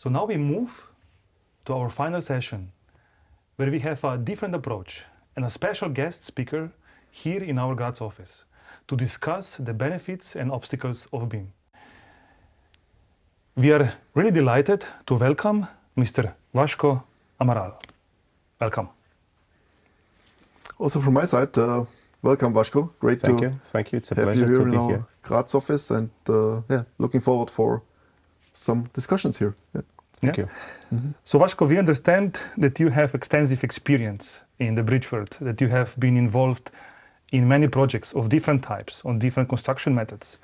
So now we move to our final session, where we have a different approach and a special guest speaker here in our Graz office to discuss the benefits and obstacles of BIM. We are really delighted to welcome Mr. Vasco Amaral. Welcome. Also from my side, welcome Vasco. Great Thank to you. Thank you. It's a have pleasure you here to be in our here. Graz office, and looking forward for some discussions here. Yeah. Thank you. So Vasco, we understand that you have extensive experience in the bridge world, that you have been involved in many projects of different types, on different construction methods.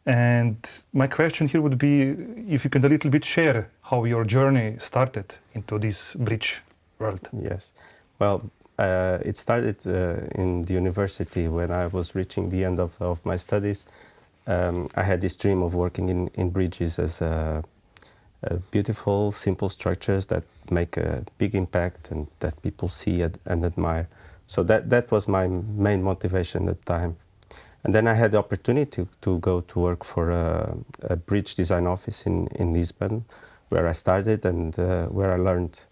And my question here would be if you could a little bit share how your journey started into this bridge world. Yes. Well, it started in the university when I was reaching the end of my studies. I had this dream of working in bridges as beautiful, simple structures that make a big impact and that people see and admire. So that was my main motivation at the time. And then I had the opportunity to go to work for a bridge design office in Lisbon, where I started and where I learned.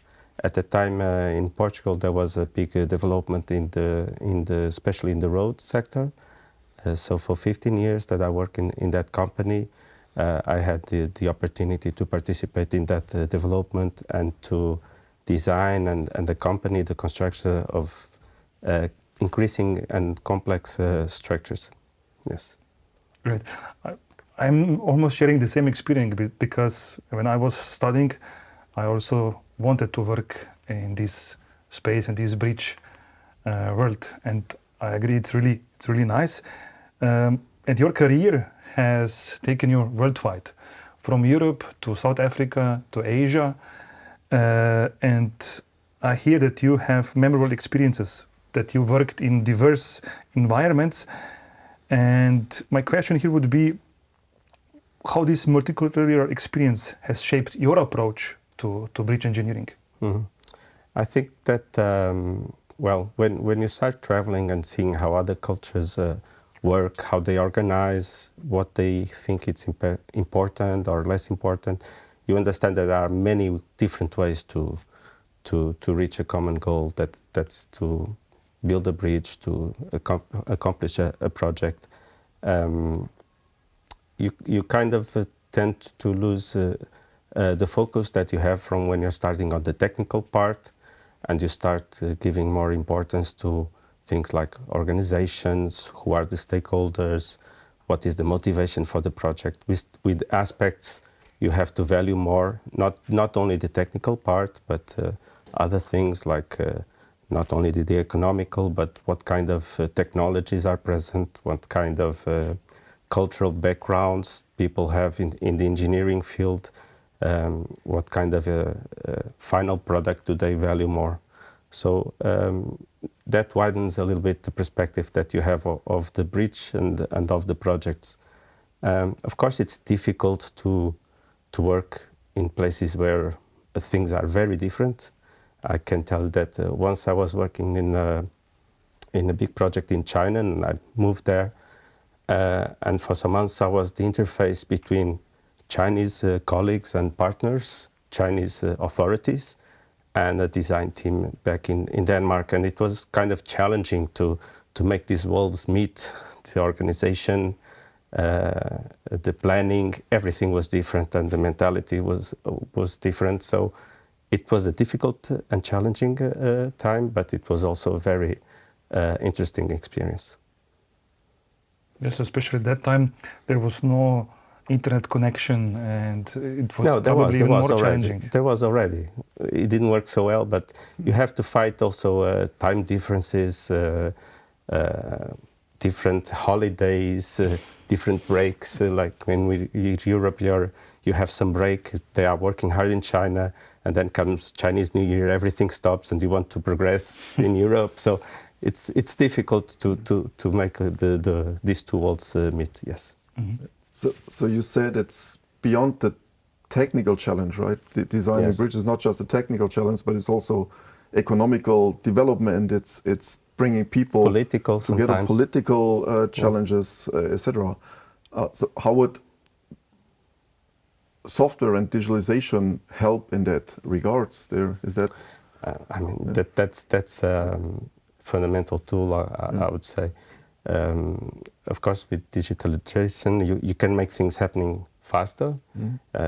At the time in Portugal, there was a big development especially in the road sector. So for 15 years that I work in that company, I had the opportunity to participate in that development and to design and accompany the construction of increasing and complex structures. Yes. Great. I'm almost sharing the same experience because when I was studying, I also wanted to work in this space and this bridge world, and I agree it's really nice. And your career has taken you worldwide, from Europe to South Africa to Asia, and I hear that you have memorable experiences, that you worked in diverse environments. And my question here would be how this multicultural experience has shaped your approach to bridge engineering. Mm-hmm. I think that, well, when you start traveling and seeing how other cultures work, how they organize, what they think it's important or less important, you understand that there are many different ways to reach a common goal, that's to build a bridge, to accomplish a project. You kind of tend to lose the focus that you have from when you're starting on the technical part, and you start giving more importance to things like organizations, who are the stakeholders, what is the motivation for the project. With aspects you have to value more, not only the technical part, but other things like not only the economical, but what kind of technologies are present, what kind of cultural backgrounds people have in the engineering field, what kind of final product do they value more. So that widens a little bit the perspective that you have of the bridge and of the projects. Of course, it's difficult to work in places where things are very different. I can tell that once I was working in a big project in China, and I moved there, and for some months I was the interface between Chinese colleagues and partners, Chinese authorities, and a design team back in Denmark. And it was kind of challenging to make these worlds meet. The organization, the planning, everything was different, and the mentality was different. So it was a difficult and challenging time, but it was also a very interesting experience. Yes, especially at that time, there was no internet connection, and it was no, probably even more challenging. There was already. It didn't work so well, but you have to fight also time differences, different holidays, different breaks. Like when we in Europe, you have some break. They are working hard in China, and then comes Chinese New Year. Everything stops, and you want to progress in Europe. So it's difficult to make these two worlds meet. Yes. Mm-hmm. So you said it's beyond the technical challenge, right? Designing Yes. bridge is not just a technical challenge, but it's also economical development. It's bringing people Political together, sometimes. political challenges, etc. So how would software and digitalization help in that regards? There is that. I mean, that's a fundamental tool, I would say. Of course, with digitalization, you can make things happening faster.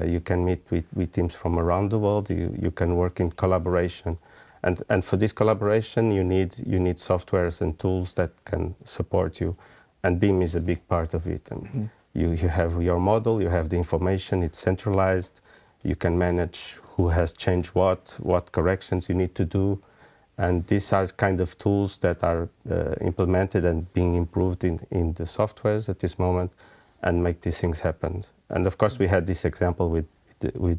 You can meet with teams from around the world. You can work in collaboration, and for this collaboration, you need softwares and tools that can support you, and BIM is a big part of it. And you have your model, you have the information, it's centralized. You can manage who has changed what corrections you need to do. And these are kind of tools that are implemented and being improved in the softwares at this moment and make these things happen. And of course, we had this example with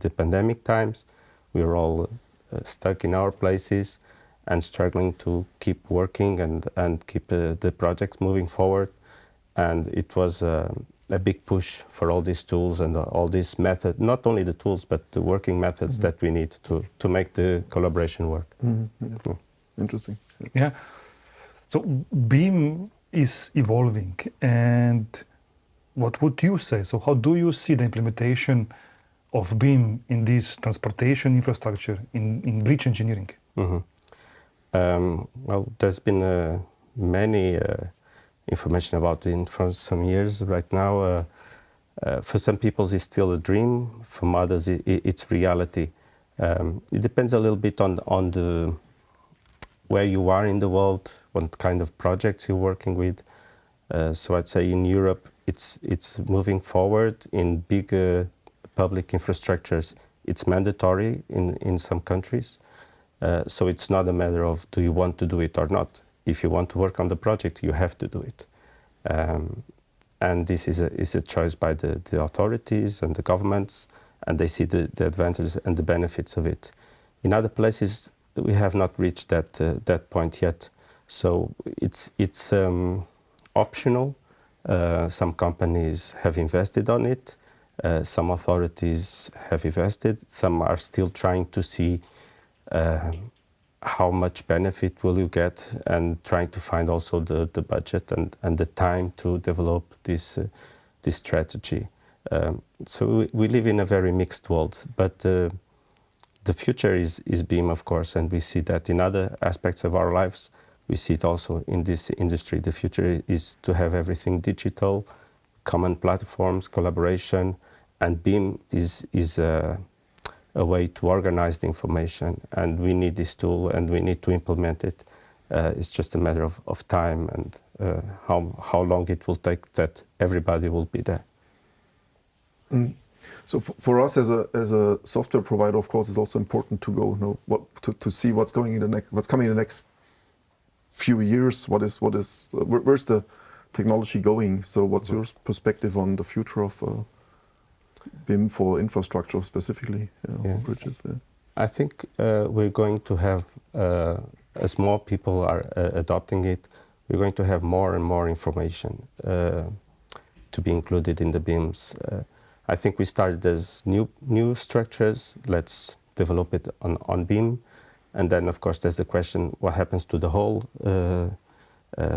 the pandemic times. We were all stuck in our places and struggling to keep working and keep the projects moving forward. And it was a big push for all these tools and all these methods, not only the tools, but the working methods that we need to make the collaboration work. Yeah. Interesting. Yeah. So BIM is evolving, and what would you say? So how do you see the implementation of BIM in this transportation infrastructure, in bridge engineering? Well, there's been many information about it for some years. Right now, for some people it's still a dream, for others it's reality. It depends a little bit on the where you are in the world, what kind of projects you're working with. So I'd say in Europe, it's moving forward in big public infrastructures. It's mandatory in some countries. So it's not a matter of do you want to do it or not. If you want to work on the project, you have to do it. And this is a choice by the authorities and the governments, and they see the advantages and the benefits of it. In other places, we have not reached that point yet. So it's optional. Some companies have invested on it. Some authorities have invested. Some are still trying to see how much benefit will you get, and trying to find also the budget and the time to develop this strategy. So we live in a very mixed world, but the future is BIM, of course, and we see that in other aspects of our lives. We see it also in this industry. The future is to have everything digital, common platforms, collaboration, and BIM is a way to organize the information. And we need this tool, and we need to implement it. It's just a matter of time and how long it will take that everybody will be there. So for us as a software provider, of course, it's also important to go to see what's coming in the next few years. Where's the technology going? So what's your perspective on the future of BIM for infrastructure specifically, bridges? Yeah. I think we're going to have, as more people are adopting it, we're going to have more and more information to be included in the BIMs. I think we started as new structures. Let's develop it on BIM. And then, of course, there's the question, what happens to the whole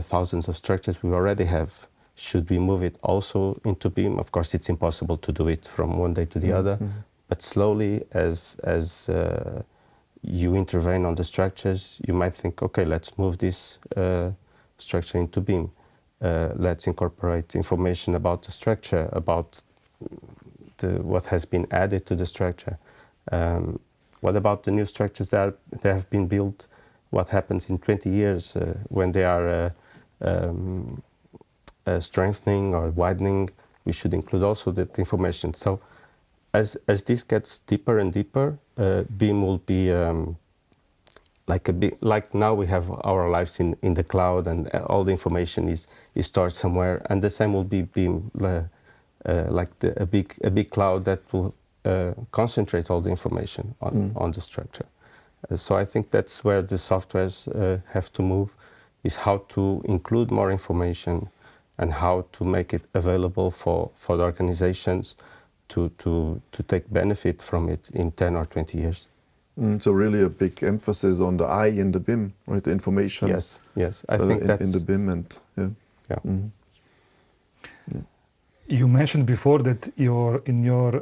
thousands of structures we already have? Should we move it also into BIM? Of course, it's impossible to do it from one day to the other. But slowly, as you intervene on the structures, you might think, okay, let's move this structure into BIM. Let's incorporate information about the structure, about what has been added to the structure. What about the new structures that have been built? What happens in 20 years when they are strengthening or widening? We should include also that information. So as this gets deeper and deeper, BIM will be like now we have our lives in the cloud, and all the information is stored somewhere, and the same will be BIM, like a big cloud that will concentrate all the information on the structure. So I think that's where the softwares have to move, is how to include more information and how to make it available for the organizations to take benefit from it in 10 or 20 years. So really a big emphasis on the I in the BIM, right? The information. Yes. I think that's in the BIM, and yeah. You mentioned before that in your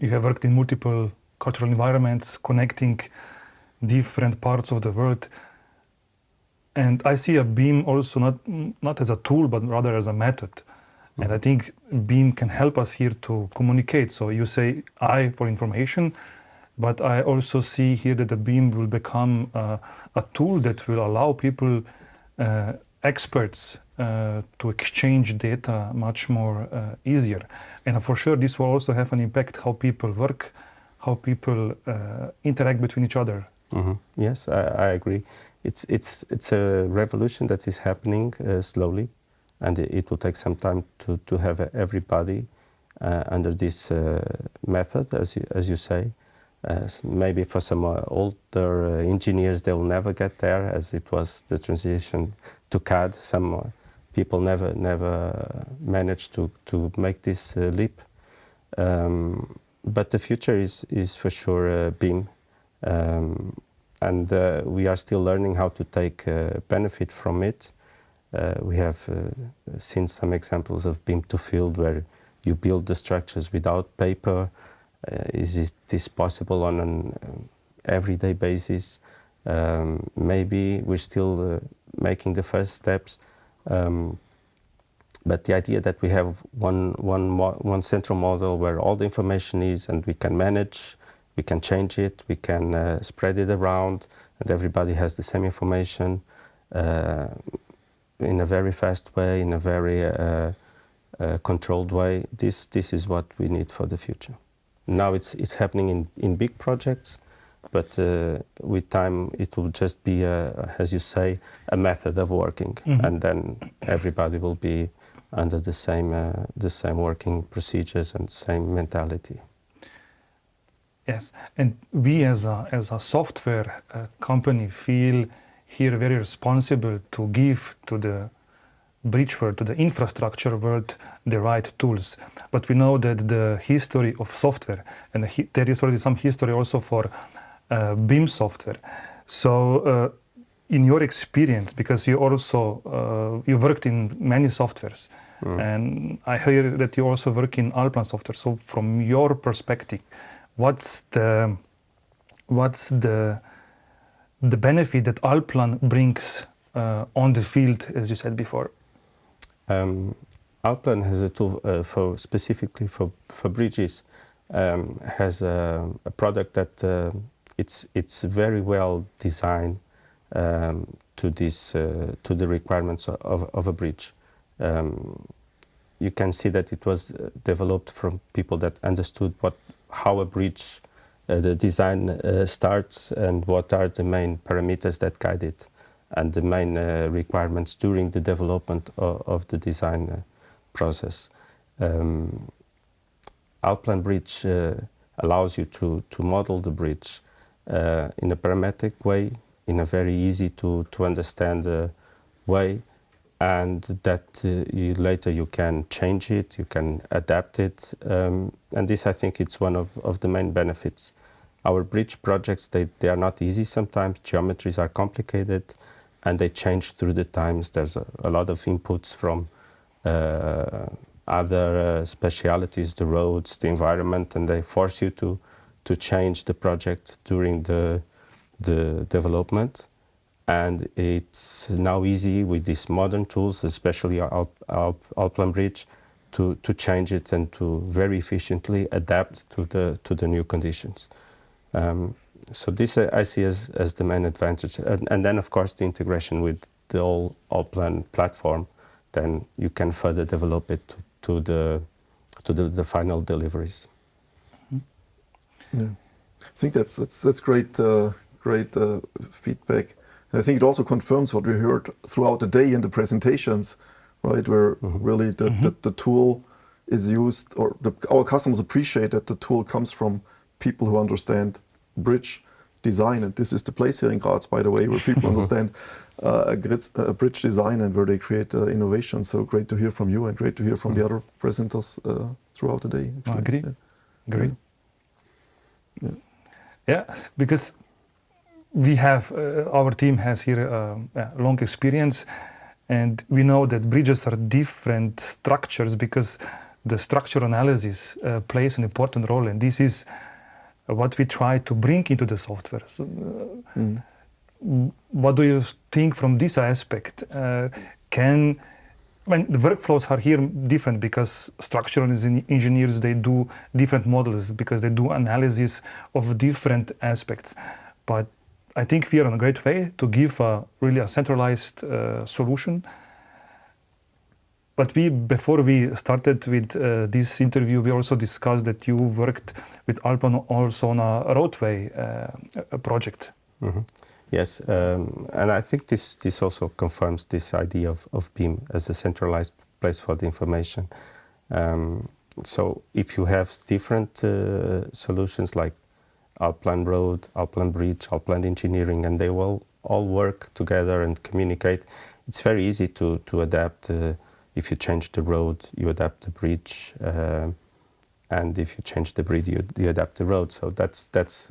you have worked in multiple cultural environments, connecting different parts of the world. And I see a BIM also not as a tool, but rather as a method. And I think BIM can help us here to communicate. So you say I for information, but I also see here that the BIM will become a tool that will allow people, experts, to exchange data much more easier. And for sure, this will also have an impact how people work, how people interact between each other. Yes, I agree. It's a revolution that is happening slowly, and it will take some time to have everybody under this method, as you say. Maybe for some older engineers, they will never get there, as it was the transition to CAD. Some people never managed to make this leap. But the future is for sure BIM. And we are still learning how to take benefit from it. We have seen some examples of BIM to field where you build the structures without paper. Is this possible on an everyday basis? Maybe we're still making the first steps. But the idea that we have one central model where all the information is, and we can manage, we can change it, we can spread it around, and everybody has the same information in a very fast way, in a very controlled way. This is what we need for the future. Now it's happening in big projects, but with time it will just be, as you say, a method of working, and then everybody will be under the same working procedures and same mentality. Yes, and we as a software company feel here very responsible to give to the bridge world, to the infrastructure world, the right tools. But we know that the history of software, and there is already some history also for BIM software. So in your experience, because you also you worked in many softwares, and I hear that you also work in ALLPLAN software. So from your perspective, what's the benefit that ALLPLAN brings on the field, as you said before? ALLPLAN has a tool specifically for bridges. Has a product that it's very well designed to the requirements of a bridge. You can see that it was developed from people that understood how a bridge, the design starts, and what are the main parameters that guide it, and the main requirements during the development of the design process. ALLPLAN Bridge allows you to model the bridge in a parametric way, in a very easy to understand way, and that later you can change it, you can adapt it, and this, I think, it's one of the main benefits. Our bridge projects, they are not easy sometimes. Geometries are complicated, and they change through the times. There's a lot of inputs from other specialities, the roads, the environment, and they force you to change the project during the development. And it's now easy with these modern tools, especially ALLPLAN Bridge, to change it and to very efficiently adapt to the new conditions. So this I see as the main advantage. And then, of course, the integration with the whole ALLPLAN platform, then you can further develop it to the final deliveries. Yeah, I think that's great feedback. And I think it also confirms what we heard throughout the day in the presentations, right? Where really the tool is used, or our customers appreciate that the tool comes from people who understand bridge design. And this is the place here in Graz, by the way, where people understand a bridge design and where they create innovation. So great to hear from you, and great to hear from the other presenters throughout the day. I agree. Yeah. Great. Yeah. Yeah, because we have, our team has here a long experience, and we know that bridges are different structures because the structure analysis plays an important role, and this is what we try to bring into the software. So, what do you think from this aspect? The workflows are here different because structural engineers, they do different models because they do analysis of different aspects. But I think we are on a great way to give really a centralized solution. But before we started with this interview, we also discussed that you worked with ALLPLAN also on a roadway project. Yes, and I think this also confirms this idea of BIM as a centralized place for the information. So if you have different solutions like ALLPLAN Road, ALLPLAN Bridge, ALLPLAN Engineering, and they will all work together and communicate, it's very easy to adapt. If you change the road, you adapt the bridge, and if you change the bridge, you adapt the road. So that's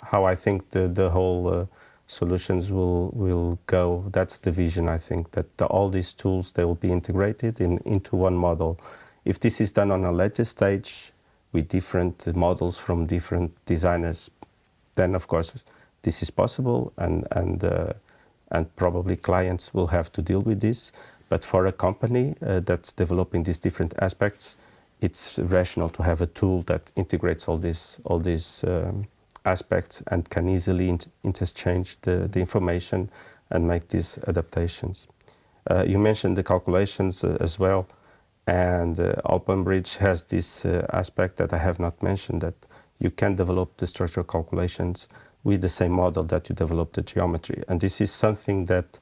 how I think the whole solutions will go. That's the vision, I think, that all these tools, they will be integrated into one model. If this is done on a later stage with different models from different designers, then of course this is possible, and probably clients will have to deal with this. But for a company that's developing these different aspects, it's rational to have a tool that integrates all these aspects and can easily interchange the information and make these adaptations. You mentioned the calculations as well, and ALLPLAN Bridge has this aspect that I have not mentioned, that you can develop the structural calculations with the same model that you develop the geometry. And this is something that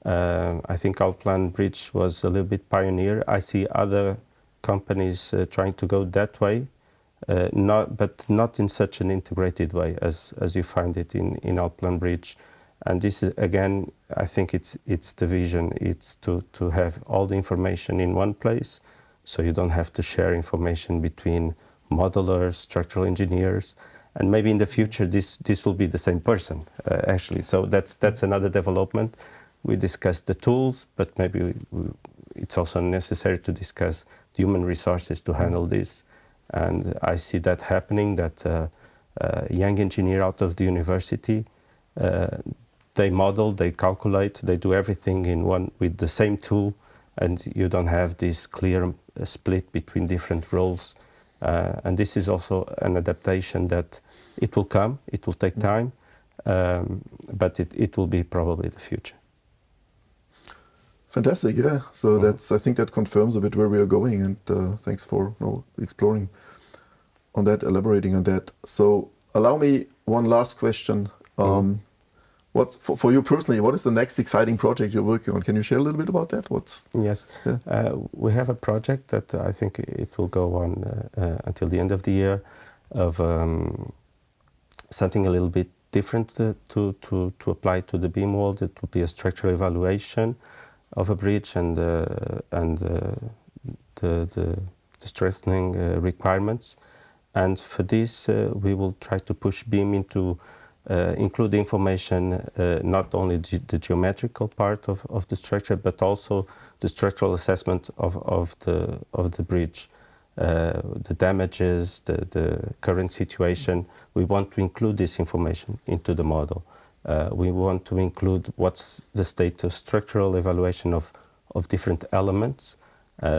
I think ALLPLAN Bridge was a little bit pioneer. I see other companies trying to go that way, but not in such an integrated way as you find it in ALLPLAN Bridge. And this is, again, I think it's the vision. It's to have all the information in one place, so you don't have to share information between modelers, structural engineers, and maybe in the future this will be the same person actually. So that's another development. We discussed the tools, but maybe it's also necessary to discuss human resources to handle this. And I see that happening, that a young engineer out of the university, they model, they calculate, they do everything in one with the same tool, and you don't have this clear split between different roles. And this is also an adaptation that it will come, it will take time, but it will be probably the future. Fantastic, yeah. So I think that confirms a bit where we are going, and thanks for exploring on that, elaborating on that. So allow me one last question. For you personally, what is the next exciting project you're working on? Can you share a little bit about that? Yes, we have a project that I think it will go on until the end of the year, of something a little bit different to apply to the BIM world. It will be a structural evaluation of a bridge and the strengthening requirements. And for this, we will try to push BIM into include information, not only the geometrical part of the structure, but also the structural assessment of the bridge, the damages, the current situation. We want to include this information into the model. We want to include what's the state of structural evaluation of different elements.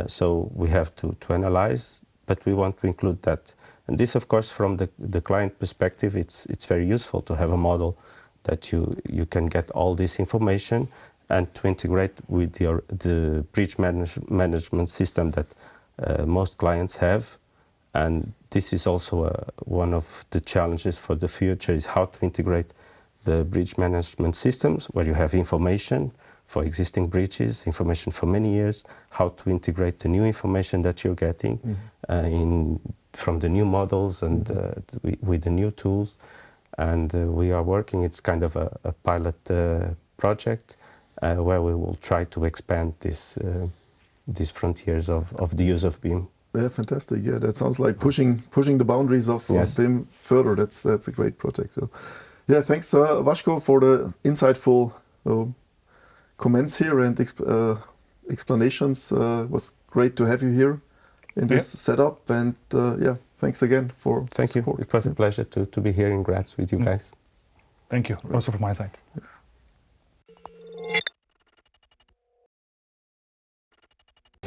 So we have to analyze, but we want to include that. And this, of course, from the client perspective, it's very useful to have a model that you can get all this information and to integrate with the bridge management system that most clients have. And this is also one of the challenges for the future, is how to integrate the bridge management systems, where you have information for existing bridges, information for many years, how to integrate the new information that you're getting from the new models and with the new tools. And we are working, it's kind of a pilot project where we will try to expand these frontiers of the use of BIM. Yeah, fantastic. Yeah, that sounds like pushing the boundaries of BIM further. That's a great project. So, yeah, thanks Vasco for the insightful comments here and explanations. It was great to have you here in this setup. And yeah, thanks again for Thank you. support. It was a pleasure to be here in Graz with you guys. Thank you. Also from my side.